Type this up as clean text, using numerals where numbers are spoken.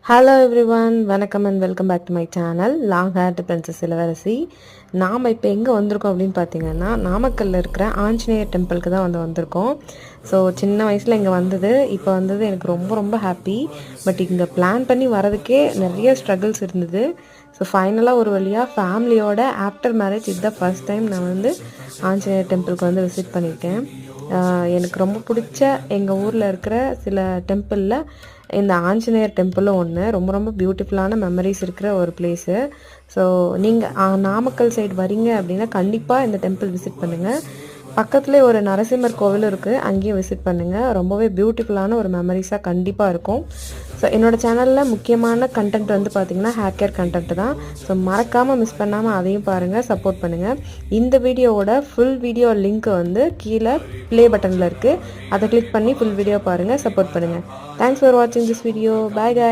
Hello everyone, வணக்கம் and welcome back to my channel long hair princess இளவரசி. நாம் இப்போ எங்கே வந்திருக்கோம் அப்படின்னு பார்த்தீங்கன்னா, நாமக்கல்லில் இருக்கிற ஆஞ்சநேயர் டெம்பிளுக்கு தான் வந்திருக்கோம். ஸோ சின்ன வயசில் இங்கே வந்தது, இப்போ வந்தது எனக்கு ரொம்ப ரொம்ப ஹாப்பி. பட் இங்கே பிளான் பண்ணி வரதுக்கே நிறைய ஸ்ட்ரகிள்ஸ் இருந்தது. ஸோ ஃபைனலாக ஒரு வழியாக ஃபேமிலியோட ஆஃப்டர் மேரேஜ் இதுதான் ஃபர்ஸ்ட் டைம் நான் ஆஞ்சநேயர் டெம்பிளுக்கு விசிட் பண்ணியிருக்கேன். எனக்கு ரொம்ப பிடிச்ச எங்கள் ஊரில் இருக்கிற சில டெம்பிளில் இந்த ஆஞ்சநேயர் டெம்பிளும் ஒன்று. ரொம்ப ரொம்ப பியூட்டிஃபுல்லான மெமரிஸ் இருக்கிற ஒரு பிளேஸு. ஸோ நீங்கள் நாமக்கல் சைடு வரீங்க அப்படின்னா கண்டிப்பாக இந்த டெம்பிள் விசிட் பண்ணுங்கள். பக்கத்துலேயே ஒரு நரசிம்மர் கோவிலும் இருக்குது, அங்கேயும் விசிட் பண்ணுங்கள். ரொம்பவே பியூட்டிஃபுல்லான ஒரு மெமரிஸாக கண்டிப்பாக இருக்கும். ஸோ என்னோடய சேனலில் முக்கியமான கண்டென்ட் பார்த்திங்கன்னா ஹேர் கேர் கண்டென்ட் தான். ஸோ மறக்காமல் மிஸ் பண்ணாமல் அதையும் பாருங்கள், சப்போர்ட் பண்ணுங்கள். இந்த வீடியோவோட ஃபுல் வீடியோ லிங்க் கீழே ப்ளே பட்டனில் இருக்குது. அதை கிளிக் பண்ணி ஃபுல் வீடியோ பாருங்கள், சப்போர்ட் பண்ணுங்கள். தேங்க்ஸ் ஃபார் வாட்சிங் திஸ் வீடியோ. பாய் காய்.